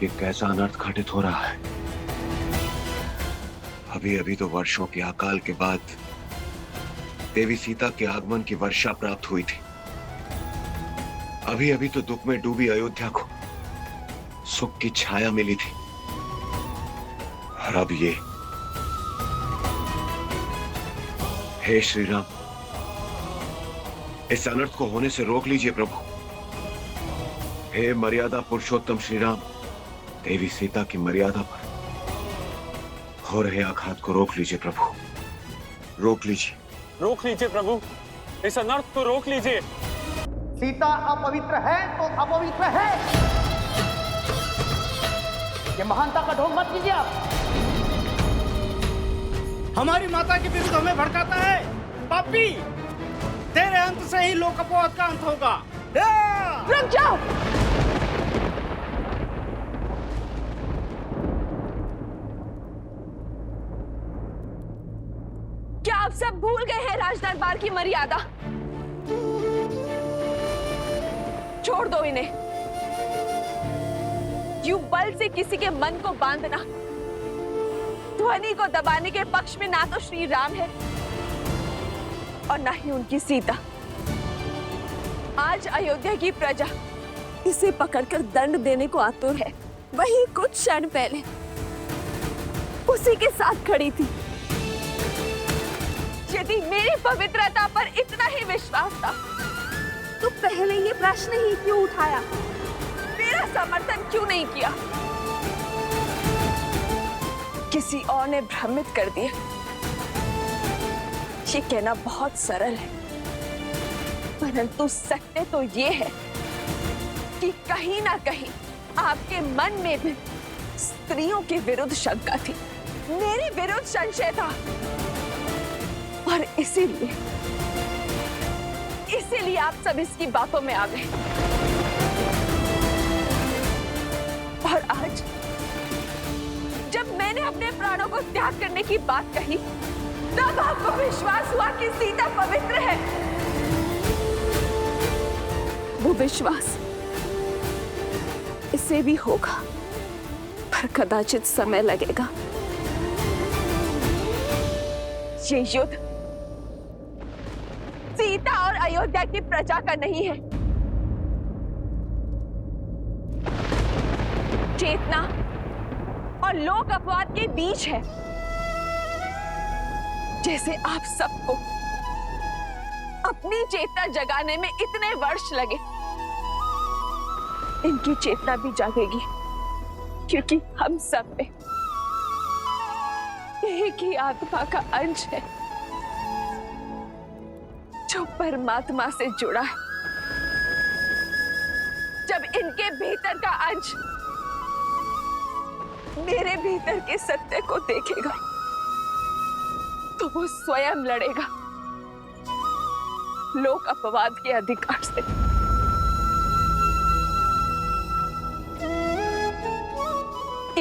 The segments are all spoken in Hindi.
ये कैसा अनर्थ घटित हो रहा है। अभी अभी तो वर्षों के अकाल के बाद देवी सीता के आगमन की वर्षा प्राप्त हुई थी। अभी अभी तो दुख में डूबी अयोध्या को सुख की छाया मिली थी, और अब ये। हे श्री राम, इस अनर्थ को होने से रोक लीजिए प्रभु। हे मर्यादा पुरुषोत्तम श्री राम, देवी सीता की मर्यादा पर हो रहे आघात को रोक लीजिए प्रभु, रोक लीजिए। रोक लीजिए प्रभु, इस अनर्थ को रोक लीजिए। सीता अपवित्र है तो अपवित्र है, ये महानता का ढोंग मत कीजिए आप। हमारी माता के विरुद्ध हमें भड़काता है पापी। तेरे अंत से ही लोक अपवाद का अंत होगा। रुक जाओ। क्या आप सब भूल गए हैं राजदरबार की मर्यादा? छोड़ दो इन्हें। यूं बल से किसी के मन को बांधना, ध्वनि को दबाने के पक्ष में ना तो श्री राम है और ना ही उनकी सीता। आज अयोध्या की प्रजा इसे पकड़कर दंड देने को आतुर है। वही कुछ क्षण पहले उसी के साथ खड़ी थी। यदि मेरी पवित्रता पर इतना ही विश्वास था तो पहले ये प्रश्न ही क्यों उठाया? मेरा समर्थन क्यों नहीं किया? किसी और ने भ्रमित कर दिया। ये कहना बहुत सरल है, परंतु सत्य तो ये है कि कहीं ना कहीं आपके मन में भी स्त्रियों के विरुद्ध शंका थी, मेरे विरुद्ध संशय था, और इसीलिए आप सब इसकी बातों में आ गए। और आज जब मैंने अपने प्राणों को त्याग करने की बात कही, तब आपको विश्वास हुआ कि सीता पवित्र है। वो विश्वास इसे भी होगा, पर कदाचित समय लगेगा। ये युद्ध सीता और अयोध्या की प्रजा का नहीं है, चेतना और लोक अपवाद के बीच है। जैसे आप सबको अपनी चेतना जगाने में इतने वर्ष लगे, इनकी चेतना भी जागेगी, क्योंकि हम सब में एक ही आत्मा का अंश है जो परमात्मा से जुड़ा है। जब इनके भीतर का अंश मेरे भीतर के सत्य को देखेगा तो वो स्वयं लड़ेगा लोक अपवाद के अधिकार से।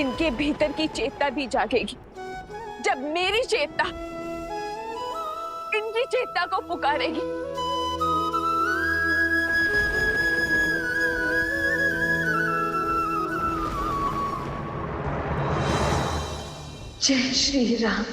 इनके भीतर की चेतना भी जागेगी जब मेरी चेतना इनकी चेतना को पुकारेगी। जय श्री राम।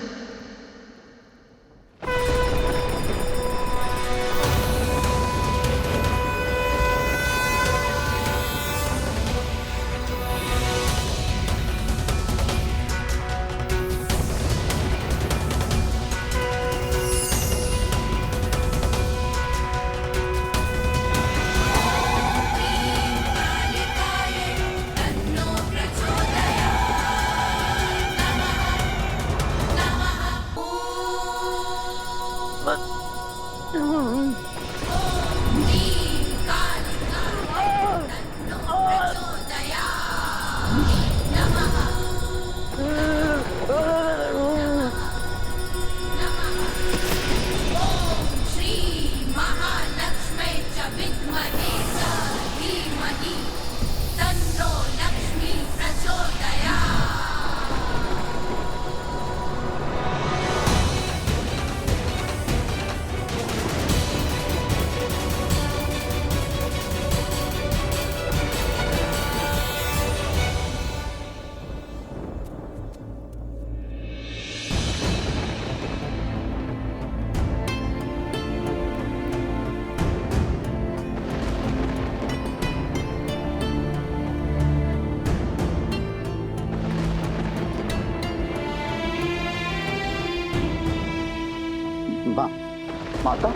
माता,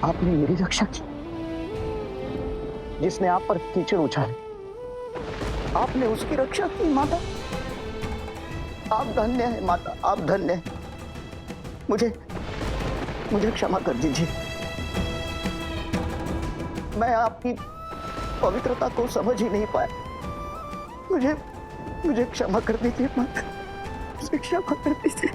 आपने मेरी रक्षा की। जिसने आप पर कीचड़ उछाले, आपने उसकी रक्षा की माता। आप धन्य हैं माता, आप धन्य हैं। मुझे क्षमा कर दीजिए। मैं आपकी पवित्रता को समझ ही नहीं पाया। मुझे क्षमा कर दीजिए माता, मुझे क्षमा कर दीजिए।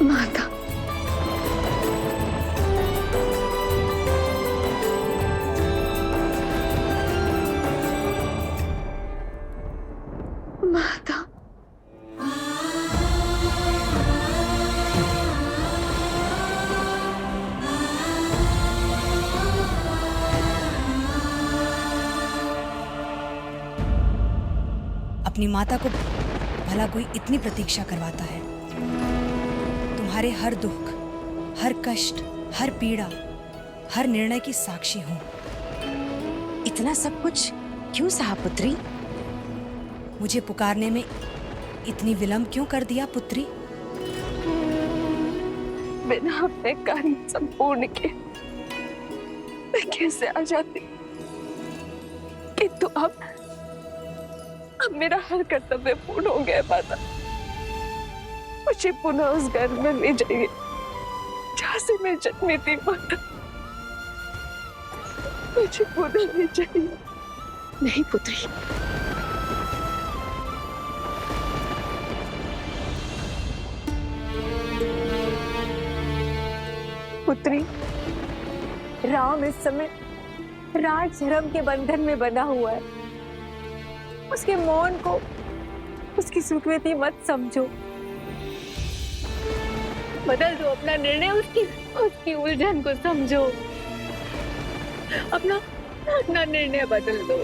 माता, माता, अपनी माता को भला कोई इतनी प्रतीक्षा करवाता है? तुम्हारे हर दुख, हर कष्ट, हर पीड़ा, हर निर्णय की साक्षी हूं। इतना सब कुछ क्यों सहा पुत्री? मुझे पुकारने में इतनी विलंब क्यों कर दिया पुत्री? बिना अपने कार्य संपूर्ण के मैं कैसे आ जाती? किंतु अब मेरा हर कर्तव्य पूर्ण हो गया माता। मुझे पुनः उस घर में ले जाइए जहाँ से मैं जन्मी थी माता। मुझे पुनः ले जाइए। नहीं पुत्री, पुत्री, राम इस समय राज धर्म के बंधन में बंधा हुआ है। उसके मौन को उसकी स्वीकृति मत समझो। बदल दो अपना निर्णय, उसकी उलझन को समझो। अपना निर्णय बदल दो।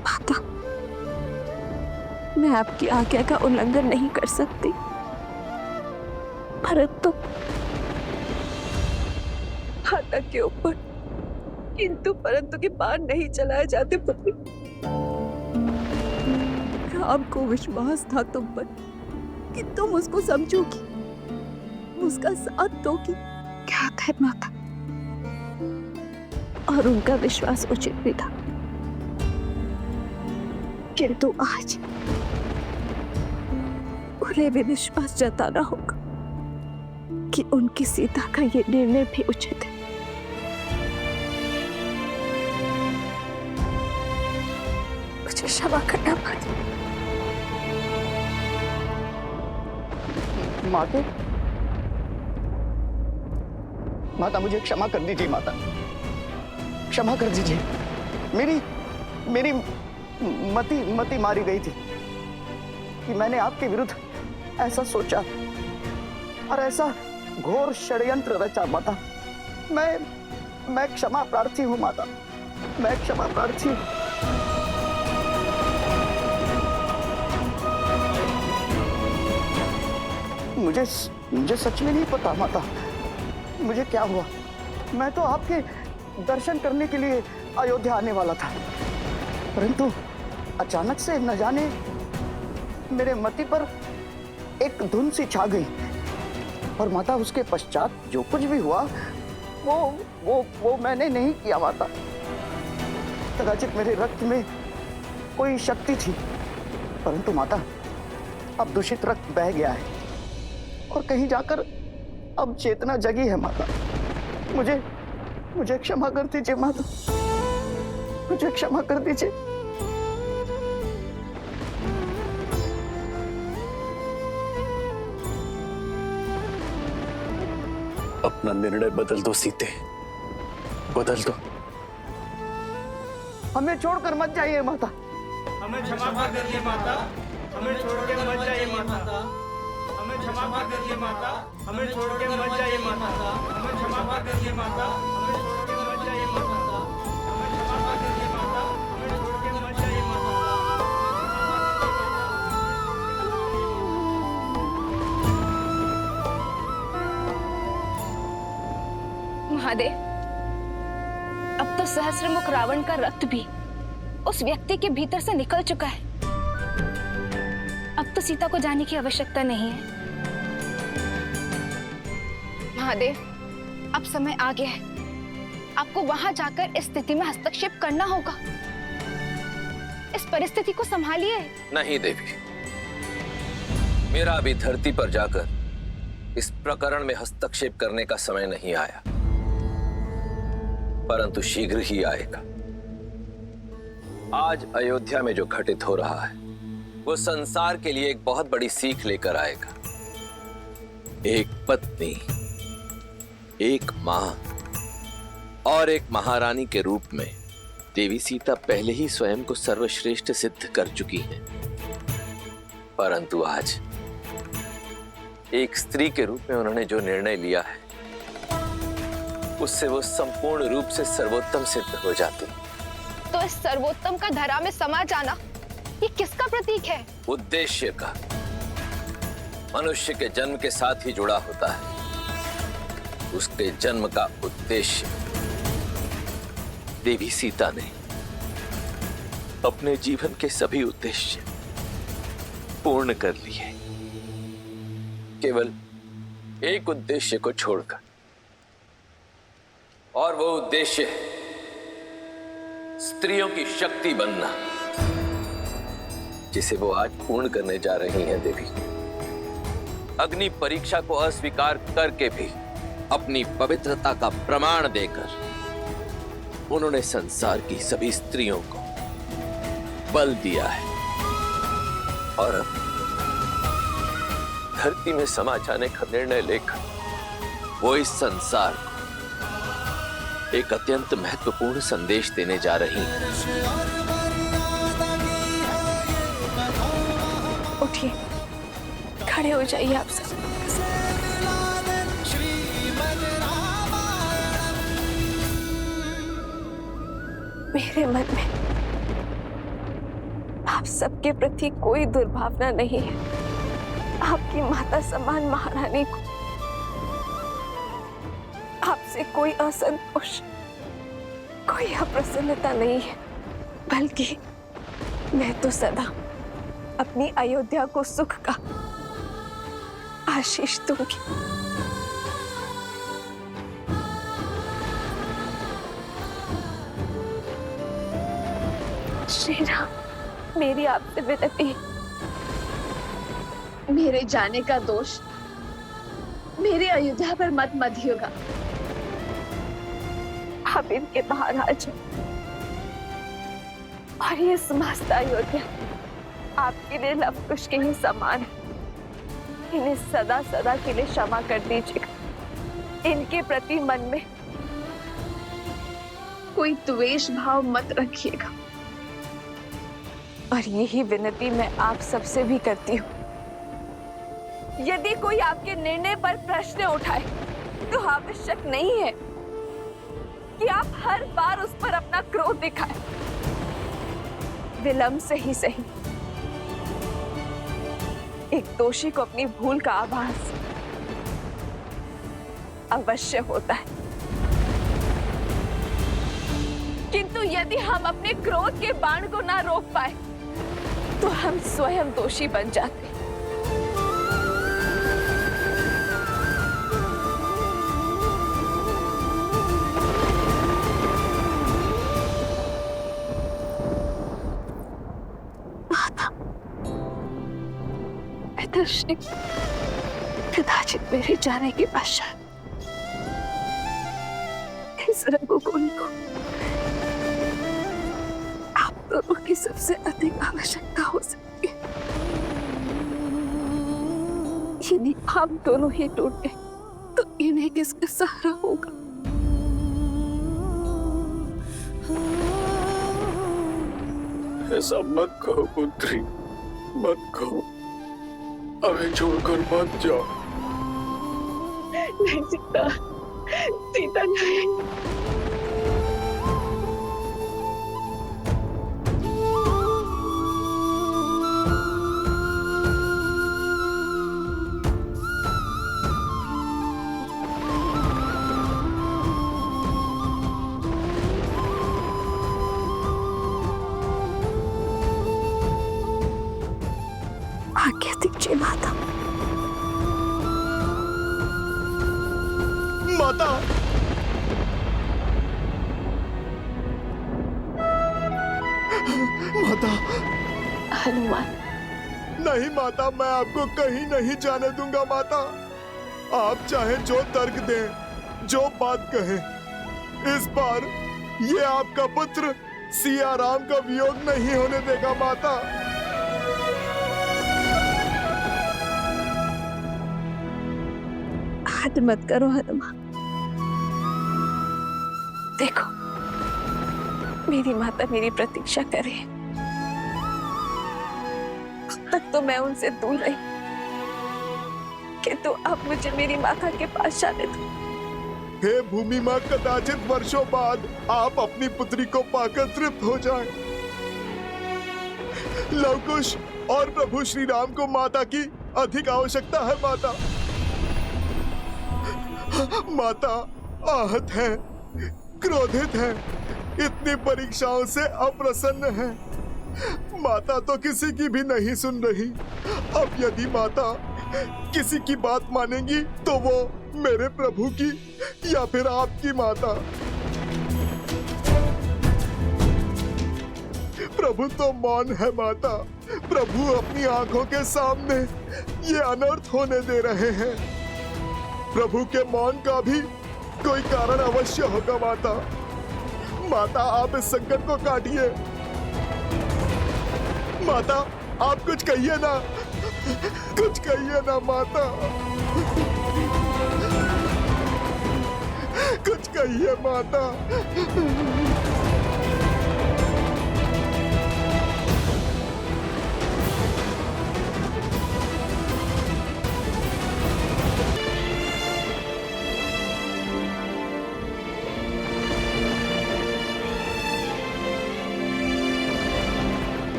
माता, मैं आपकी आज्ञा का उल्लंघन नहीं कर सकती, परंतु माता के ऊपर किंतु परंतु के पार नहीं चलाए जाते पुत्री। राम को विश्वास था तुम पर कि तुम उसको समझोगी, उसका साथ दोगी। क्या है माता, और उनका विश्वास उचित भी था, किंतु आज उन्हें भी विश्वास जताना होगा कि उनकी सीता का ये निर्णय भी उचित है। मुझे क्षमा करना माता। माता, मुझे क्षमा कर दीजिए माता, क्षमा कर दीजिए। मेरी मति मारी गई थी कि मैंने आपके विरुद्ध ऐसा सोचा और ऐसा घोर षड्यंत्र रचा माता। मैं क्षमा प्रार्थी हूँ माता, मैं क्षमा प्रार्थी हूँ। मुझे सच में नहीं पता माता, मुझे क्या हुआ। मैं तो आपके दर्शन करने के लिए अयोध्या आने वाला था, परंतु अचानक से न जाने मेरे मति पर एक धुन सी छा गई। और माता, उसके पश्चात जो कुछ भी हुआ वो मैंने नहीं किया माता। कदाचित मेरे रक्त में कोई शक्ति थी, परंतु माता अब दूषित रक्त बह गया है और कहीं जाकर अब चेतना जगी है माता। मुझे क्षमा कर दीजिए माता, मुझे क्षमा कर दीजिए। अपना निर्णय बदल दो सीते, बदल दो। हमें छोड़कर मत जाइए माता। हमें क्षमा कर दीजिए माता, हमें छोड़ के मत जाइए माता। हमें क्षमा कर दीजिए माता, हमें छोड़ के मत जाइए माता। हमें क्षमा कर दीजिए माता, हमें छोड़ के मत जाइए माता। हमें क्षमा कर दीजिए माता, हमें छोड़ के मत जाइए माता। महादेव, अब तो सहस्त्रमुख रावण का रक्त भी उस व्यक्ति के भीतर से निकल चुका है। अब तो सीता को जाने की आवश्यकता नहीं है। महादेव, अब समय आ गया है। आपको वहां जाकर इस स्थिति में हस्तक्षेप करना होगा। इस परिस्थिति को संभालिए। नहीं देवी, मेरा अभी धरती पर जाकर इस प्रकरण में हस्तक्षेप करने का समय नहीं आया, परंतु शीघ्र ही आएगा। आज अयोध्या में जो घटित हो रहा है वो संसार के लिए एक बहुत बड़ी सीख लेकर आएगा। एक पत्नी, एक मां और एक महारानी के रूप में देवी सीता पहले ही स्वयं को सर्वश्रेष्ठ सिद्ध कर चुकी हैं, परंतु आज एक स्त्री के रूप में उन्होंने जो निर्णय लिया है उससे वो संपूर्ण रूप से सर्वोत्तम सिद्ध हो जाती। तो इस सर्वोत्तम का धरा में समा जाना ये किसका प्रतीक है? उद्देश्य का। मनुष्य के जन्म के साथ ही जुड़ा होता है उसके जन्म का उद्देश्य। देवी सीता ने अपने जीवन के सभी उद्देश्य पूर्ण कर लिए, केवल एक उद्देश्य को छोड़कर, और वो उद्देश्य है स्त्रियों की शक्ति बनना, जिसे वो आज पूर्ण करने जा रही हैं देवी। अग्नि परीक्षा को अस्वीकार करके भी अपनी पवित्रता का प्रमाण देकर उन्होंने संसार की सभी स्त्रियों को बल दिया है, और अब धरती में समा जाने का निर्णय लेकर वो इस संसार को एक अत्यंत महत्वपूर्ण संदेश देने जा रही हैं। उठिए, खड़े हो जाइए आप सब। मेरे मन में आप सबके प्रति कोई दुर्भावना नहीं है। आपकी माता समान महारानी को आपसे कोई असंतोष, कोई अप्रसन्नता नहीं है, बल्कि मैं तो सदा अपनी अयोध्या को सुख का आशीष दूंगी। श्री राम, मेरी आपसे विनती है, मेरे जाने का दोष मेरे अयोध्या पर मत मधिएगा। आप इनके बाहर आ जाओ और ये समस्त अयोध्या आपके लिए लवकुश के ही समान है। इन्हें सदा सदा के लिए क्षमा कर दीजिएगा। इनके प्रति मन में कोई द्वेष भाव मत रखिएगा। और यही विनती मैं आप सबसे भी करती हूँ, यदि कोई आपके निर्णय पर प्रश्न उठाए तो आवश्यक नहीं है कि आप हर बार उस पर अपना क्रोध दिखाएं। विलंब से ही सही एक दोषी को अपनी भूल का आभास अवश्य होता है, किंतु यदि हम अपने क्रोध के बाण को ना रोक पाए तो हम स्वयं दोषी बन जाते। दर्शनी कदाचित मेरे जाने के पश्चात इस रघुकुल को आप दोनों की सबसे अधिक आवश्यकता हो सकती है। यदि आप दोनों ही टूट गए तो इन्हें किसका सहारा होगा? ऐसा मत कहो पुत्री, मत कहो। हमें छोड़कर मत जाओ। नहीं सीता, सीता नहीं। आज्ञा दीजिए माता। माता, माता। हनुमान, नहीं माता, मैं आपको कहीं नहीं जाने दूंगा माता। आप चाहे जो तर्क दें, जो बात कहें, इस बार ये आपका पुत्र सिया राम का वियोग नहीं होने देगा माता। हद मत करो हनुमान। देखो, मेरी माता मेरी प्रतीक्षा कर रही है। अब तक तो मैं उनसे दूर रही, किंतु अब मुझे मेरी माता के पास जाने दो। हे भूमि माँ, कदाचित वर्षों बाद आप अपनी पुत्री को पाकर तृप्त हो जाएं। लवकुश और प्रभु श्री राम को माता की अधिक आवश्यकता है माता। माता आहत है, क्रोधित है, इतनी परीक्षाओं से अप्रसन्न है। माता तो किसी की भी नहीं सुन रही। अब यदि माता किसी की बात मानेंगी तो वो मेरे प्रभु की या फिर आपकी माता। प्रभु तो मौन है माता। प्रभु अपनी आंखों के सामने ये अनर्थ होने दे रहे हैं। प्रभु के मौन का भी कोई कारण अवश्य होगा माता। माता, आप इस संकट को काटिए। माता, आप कुछ कहिए ना, कुछ कहिए ना माता, कुछ कहिए माता।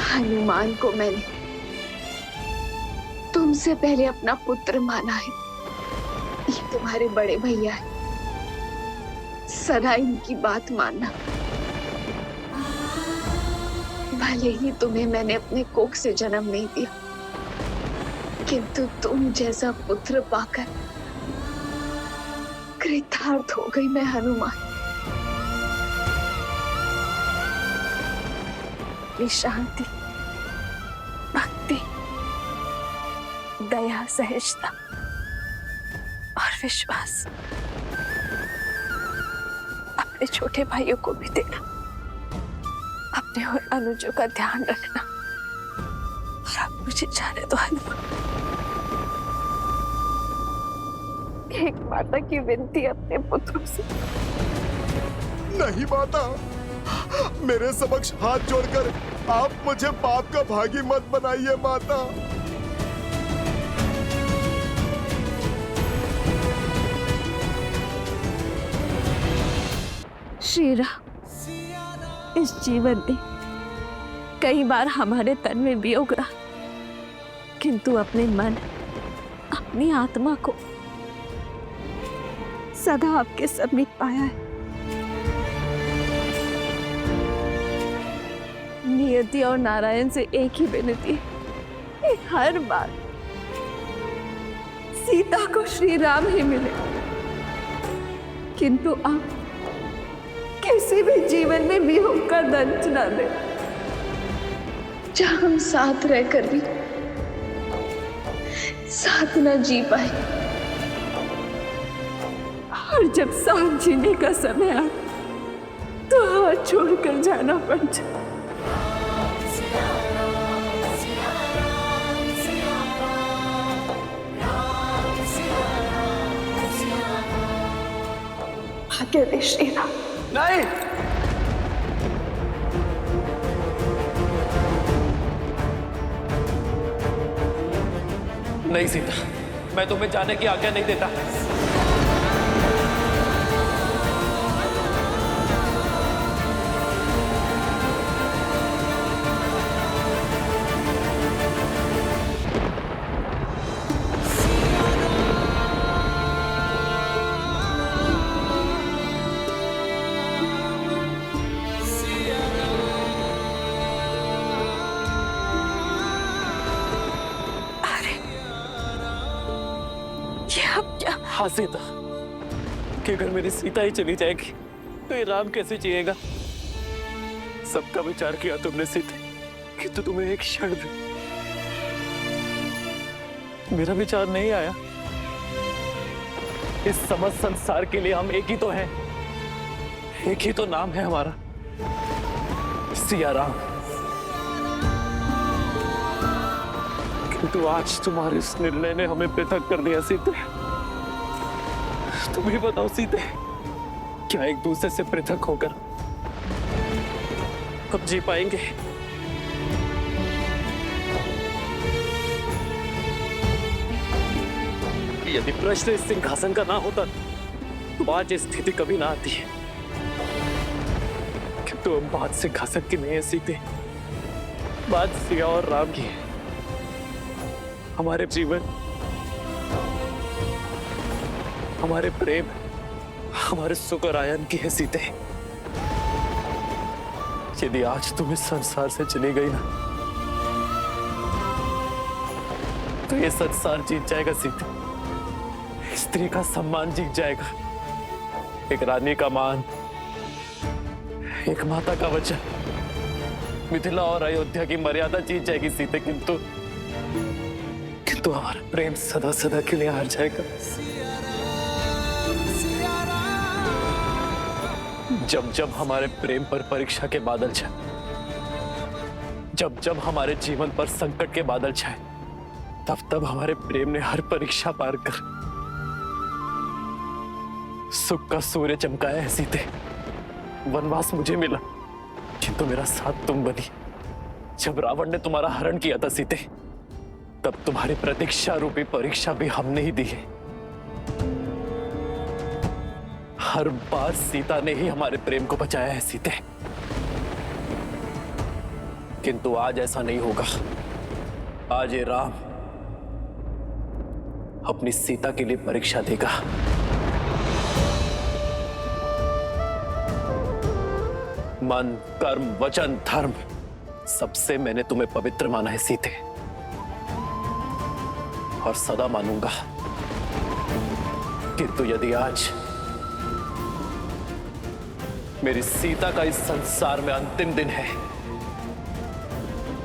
हनुमान को मैंने तुमसे पहले अपना पुत्र माना है। ये तुम्हारे बड़े भैया है, सदा इनकी बात मानना। भले ही तुम्हें मैंने अपने कोख से जन्म नहीं दिया, किंतु तुम जैसा पुत्र पाकर कृतार्थ हो गई मैं हनुमान। शांति, भक्ति, दया, सहिष्णुता और विश्वास अपने छोटे भाइयों को भी देना। अपने और अनुजों का ध्यान रखना। और अब मुझे जाने दो हनुमान। एक माता की विनती अपने पुत्रों से। नहीं माता, मेरे समक्ष हाथ जोड़कर आप मुझे पाप का भागी मत बनाइए माता। श्री राम इस जीवन में कई बार हमारे तन में वियोग रहा, किंतु अपने मन, अपनी आत्मा को सदा आपके समीप पाया है। नियति और नारायण से एक ही विनती है, हर बार सीता को श्री राम ही मिले, किंतु आप किसी भी जीवन में वियोग का दंश न दे, जहां हम साथ रहकर भी साथ न जी पाए। और जब साथ जीने का समय आए तो हाथ छोड़कर जाना पड़ जाए। आगे दे श्रीराम। नहीं, नहीं सीता, मैं तुम्हें जाने की आज्ञा नहीं देता। हाँ सीता, कि अगर मेरी सीता ही चली जाएगी तो ये राम कैसे जिएगा? सबका विचार किया तुमने सीते, कि तो तुम्हें एक क्षण भी मेरा विचार नहीं आया। इस समस्त संसार के लिए हम एक ही तो हैं, एक ही तो नाम है हमारा, सिया राम। किंतु आज तुम्हारे इस निर्णय ने हमें पृथक कर दिया सीते। तुम ही बताओ सीते, क्या एक दूसरे से पृथक होकर अब जी पाएंगे? यदि प्रश्न इस सिंहासन का ना होता तो आज ये स्थिति कभी ना आती है। किंतु हम बात सिंहासन की नहीं है सीते, बात सिया और राम की है। हमारे जीवन, हमारे प्रेम, हमारे सुख और आयन की है सीते। यदि आज तुम इस संसार से चली गई ना, तो ये संसार जीत जाएगा सीते। स्त्री का सम्मान जीत जाएगा, एक रानी का मान, एक माता का वचन, मिथिला और अयोध्या की मर्यादा जीत जाएगी सीते। किंतु हमारा प्रेम सदा सदा के लिए हार जाएगा। जब जब हमारे प्रेम पर परीक्षा के बादल छाए, जब जब हमारे जीवन पर संकट के बादल छाए, तब तब हमारे प्रेम ने हर परीक्षा पार कर सुख का सूर्य चमकाया है सीते। वनवास मुझे मिला, किंतु मेरा साथ तुम बनी। जब रावण ने तुम्हारा हरण किया था सीते, तब तुम्हारी प्रतीक्षा रूपी परीक्षा भी हमने ही दी है। हर बार सीता ने ही हमारे प्रेम को बचाया है सीते। किंतु आज ऐसा नहीं होगा। आज ये राम अपनी सीता के लिए परीक्षा देगा। मन, कर्म, वचन, धर्म, सबसे मैंने तुम्हें पवित्र माना है सीते, और सदा मानूंगा। किंतु यदि आज मेरी सीता का इस संसार में अंतिम दिन है,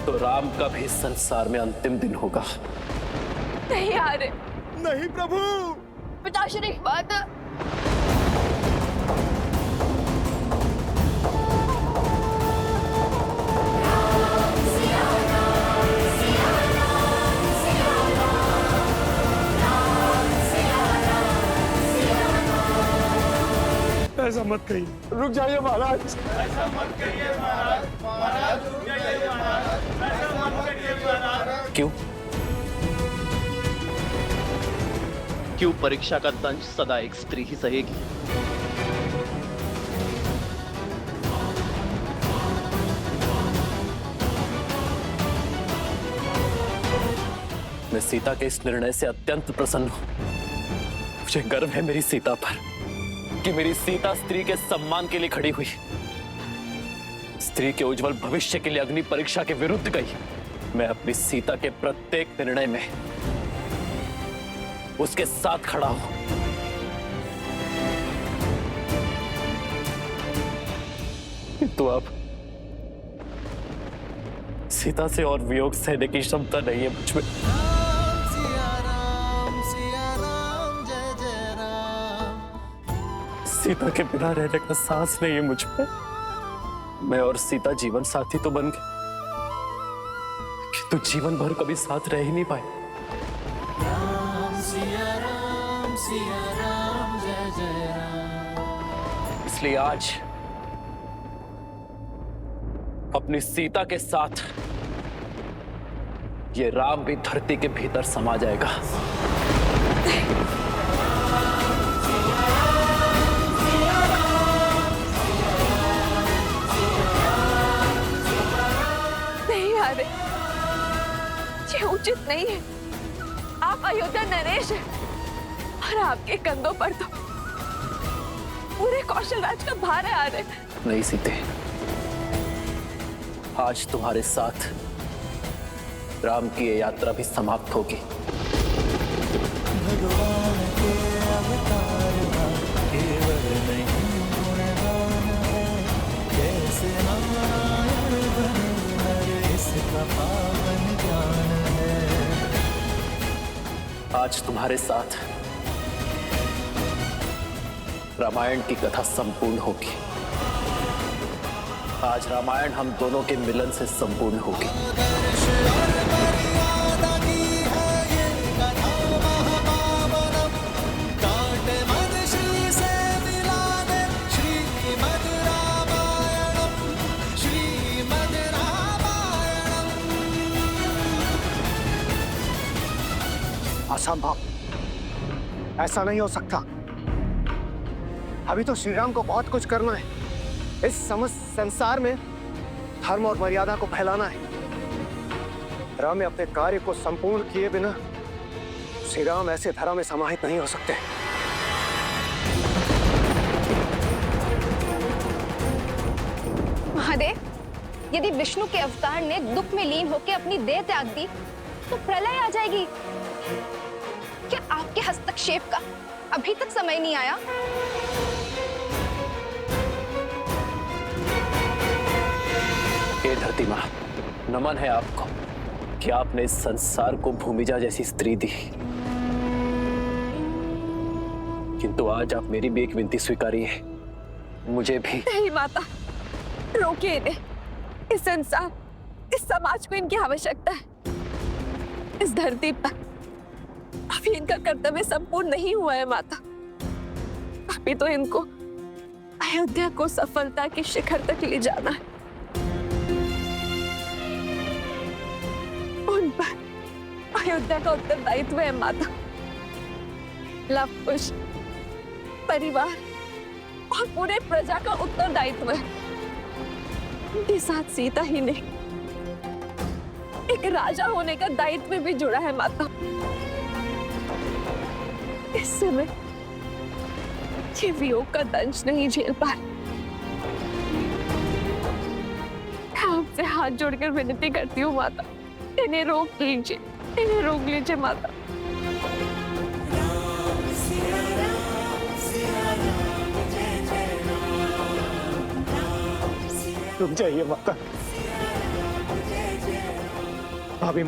तो राम का भी इस संसार में अंतिम दिन होगा। नहीं यार, नहीं प्रभु। पिताश्री, बात ऐसा मत कहिए, रुक जाइए महाराज। ऐसा मत करिए महाराज, महाराज रुक जाइए महाराज, ऐसा मत करिए महाराज। क्यों? क्यों परीक्षा का दंश सदा एक स्त्री ही सहेगी? मैं सीता के इस निर्णय से अत्यंत प्रसन्न हूं। मुझे गर्व है मेरी सीता पर, कि मेरी सीता स्त्री के सम्मान के लिए खड़ी हुई, स्त्री के उज्जवल भविष्य के लिए अग्नि परीक्षा के विरुद्ध गई। मैं अपनी सीता के प्रत्येक निर्णय में उसके साथ खड़ा हूं। किंतु अब सीता से और वियोग सहने की क्षमता नहीं है मुझ में। सीता के बिना रहने का साहस नहीं है मुझ में। मैं और सीता जीवन साथी तो बन गए, किंतु जीवन भर कभी साथ रह ही नहीं पाए। इसलिए आज अपनी सीता के साथ ये राम भी धरती के भीतर समा जाएगा। नहीं आरे, ये उचित नहीं है। आप अयोध्या नरेश हैं और आपके कंधों पर तो पूरे कौशल राज का भार है आरे। नहीं सीते, आज तुम्हारे साथ राम की ये यात्रा भी समाप्त होगी। आज तुम्हारे साथ रामायण की कथा संपूर्ण होगी। आज रामायण हम दोनों के मिलन से संपूर्ण होगी। असंभव, ऐसा नहीं हो सकता। अभी तो श्री राम को बहुत कुछ करना है। इस समस्त संसार में धर्म और मर्यादा को फैलाना है। राम अपने कार्य को संपूर्ण किए बिना श्री राम ऐसे धरा में समाहित नहीं हो सकते। महादेव, यदि विष्णु के अवतार ने दुख में लीन होकर अपनी देह त्याग दी तो प्रलय आ जाएगी। क्या आपके हस्तक्षेप का अभी तक समय नहीं आया? हे धरती माँ, नमन है आपको कि आपने इस संसार को भूमिजा जैसी स्त्री दी, किंतु आज आप मेरी भी एक विनती स्वीकारिए। मुझे भी। नहीं माता, रोकिए इन्हें। इस संसार, इस समाज को इनकी आवश्यकता है। इस धरती पर अभी इनका कर्तव्य संपूर्ण नहीं हुआ है माता। अभी तो इनको अयोध्या को सफलता के शिखर तक ले जाना है। उन पर अयोध्या का उत्तरदायित्व है माता। लव कुश, परिवार और पूरे प्रजा का उत्तरदायित्व है। उनके साथ सीता ही नहीं, एक राजा होने का दायित्व भी जुड़ा है माता। इस समय ये वियोग का दंश नहीं झेल पा रहे। मैं आपसे हाथ जोड़कर विनती करती हूँ माता, इन्हें रोक लीजिए, इन्हें रोक लीजिए माता। रुक जाइए माता। भाभी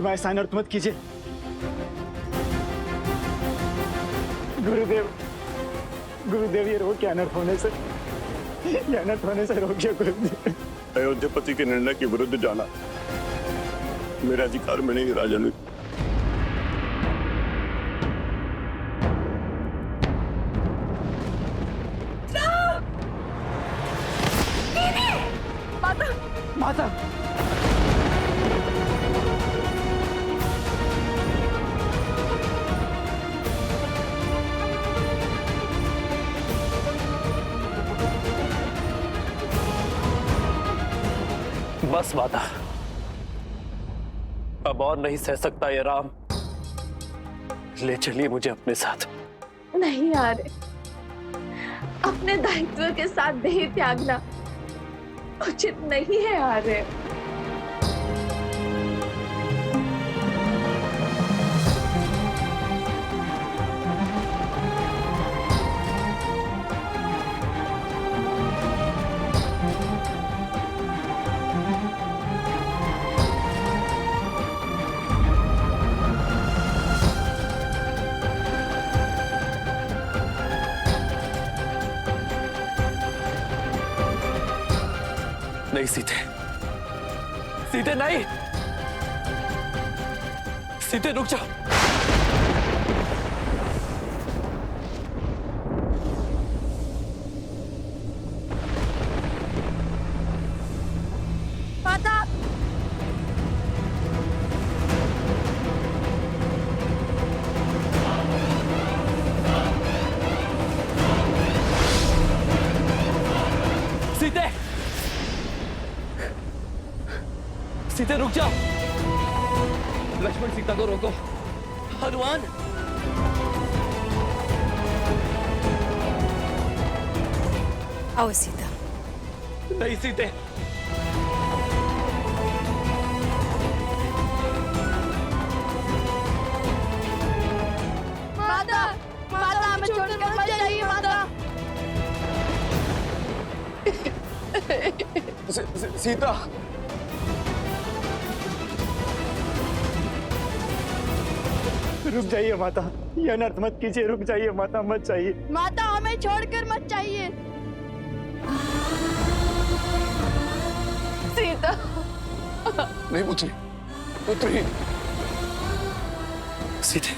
माँ ऐसा अनर्थ मत कीजिए। गुरुदेव ये रोक, अनर्थ होने से रोकिए गुरुदेव। अयोध्यापति के निर्णय के विरुद्ध जाना मेरे अधिकार में नहीं, राजन। माता बस माता, अब और नहीं सह सकता ये राम। ले चलिए मुझे अपने साथ। नहीं आ रहे, अपने दायित्व के साथ देह त्यागना उचित नहीं है आ रहे। नहीं सीते, सीते नहीं, सीते रुक जाओ। माता, सीते, सीते रुक जाओ। लक्ष्मण सीता को रोको। हनुमान, आओ सीता। नहीं सीते, माता, माता हमें छोड़कर मत जाइए माता। सीता, रुक जाइए माता, ये अनर्थ मत कीजिए, रुक जाइए माता, मत जाइए। माता हमें छोड़कर मत जाइए। सीता, नहीं पुत्री, पुत्री, सीते,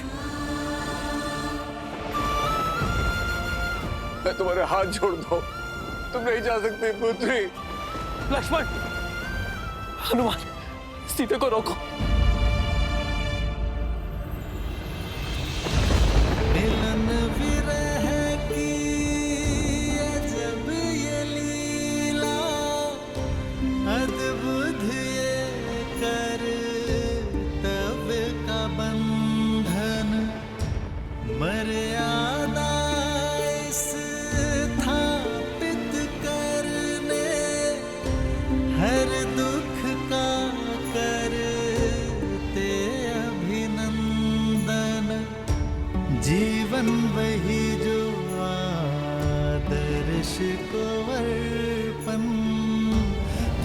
मैं तुम्हारे हाथ जोड़ दो, तुम नहीं जा सकते पुत्री। लक्ष्मण, हनुमान, सीते को रोको। मिलन विरह की अजब ये लीला, अद्भुत ये कर्तव्य का बंधन, मर्यादा स्थापित करने, हर दुख का करते अभिनंदन, जीवन वही जो आदर्श को अर्पण,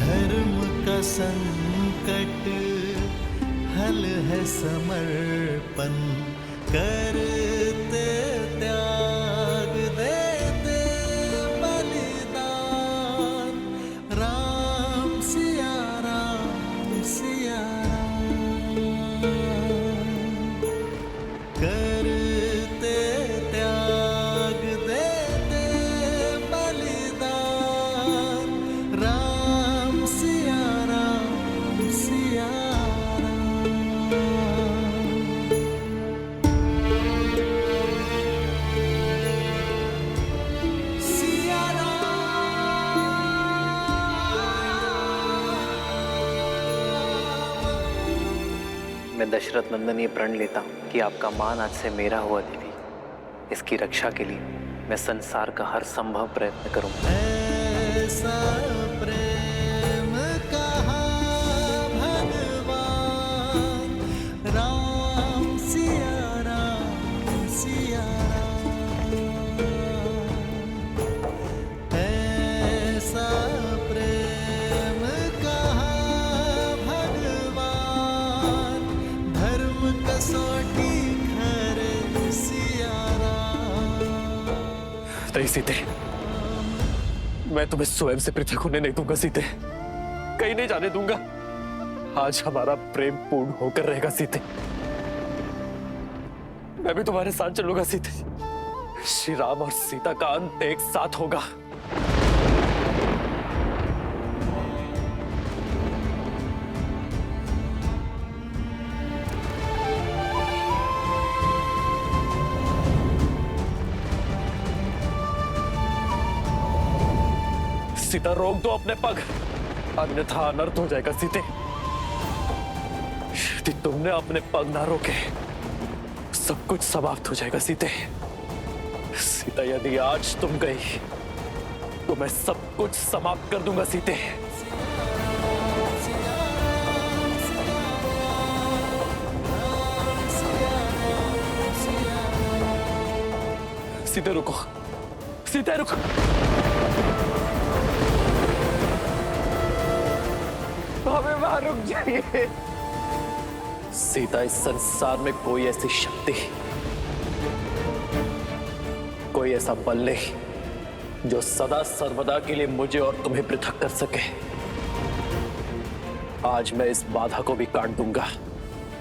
धर्म का संकट हल है समर्पण, करते त्याग देते बलिदान, राम सिया राम सिया राम, करते त्याग देते बलिदान, राम सिया राम सिया राम, सिया राम। मैं दशरथ नंदन ये प्रण लेता हूँ कि आपका मान आज से मेरा हुआ देवी। इसकी रक्षा के लिए मैं संसार का हर संभव प्रयत्न करूंगा। ऐसा प्रेम कहा भगवान, राम सिया राम सिया राम, ऐसा प्रेम कहा भगवान, धर्म कसौटी खरे सिया राम। नहीं सीते, मैं तुम्हें स्वयं से पृथक होने नहीं दूंगा सीते, कहीं नहीं जाने दूंगा। आज हमारा प्रेम पूर्ण होकर रहेगा सीते। मैं भी तुम्हारे साथ चलूंगा सीते। श्री राम और सीता का अंत एक साथ होगा। सीता रोक दो अपने पग, अन्यथा अनर्थ हो जाएगा सीते। यदि तुमने अपने पग ना रोके सब कुछ समाप्त हो जाएगा सीते। सीता यदि आज तुम गई तो मैं सब कुछ समाप्त कर दूंगा सीते। सीते रुको, सीते रुको। हमें वहां रुक जाइए। सीता, इस संसार में कोई ऐसी शक्ति, कोई ऐसा बल नहीं जो सदा सर्वदा के लिए मुझे और तुम्हें पृथक कर सके। आज मैं इस बाधा को भी काट दूंगा,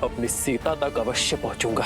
अपनी सीता तक अवश्य पहुंचूंगा।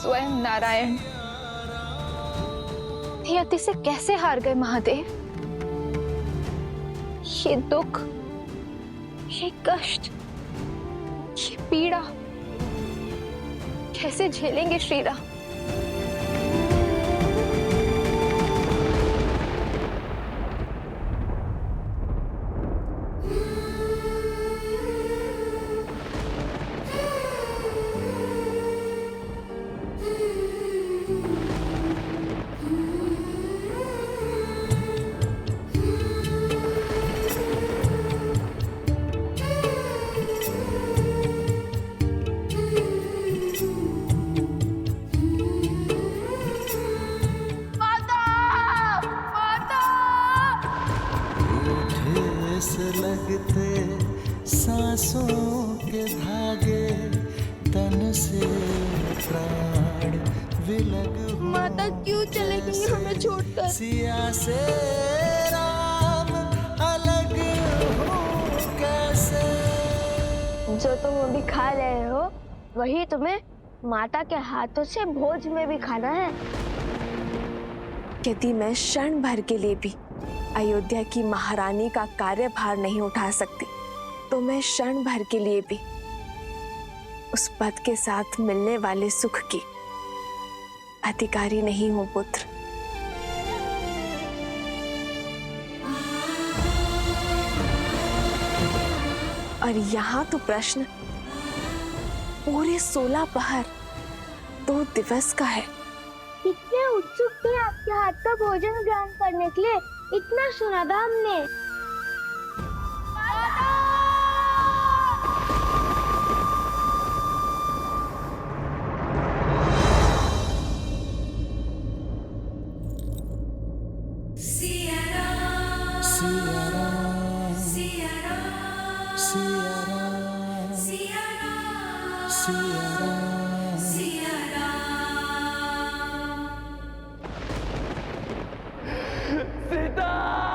स्वयं नारायण नियति से कैसे हार गए महादेव? ये दुख, ये कष्ट, ये पीड़ा कैसे झेलेंगे श्रीराम? लगते सांसों के धागे तन से प्राण विलग माता क्यों चले गई हमें छोड़कर? सिया से राम अलग हो कैसे? जो तुम अभी खा रहे हो वही तुम्हें माता के हाथों से भोज में भी खाना है। यदि मैं क्षण भर के लिए भी अयोध्या की महारानी का कार्यभार नहीं उठा सकती तो मैं क्षण भर के लिए भी उस पद के साथ मिलने वाले सुख की अधिकारी नहीं हूं पुत्र। और यहाँ तो प्रश्न पूरे 16 पहर 2 दिवस का है। इतने उत्सुक थे आपके हाथ का भोजन ग्रहण करने के लिए, इतना सुना था हमने। सीता!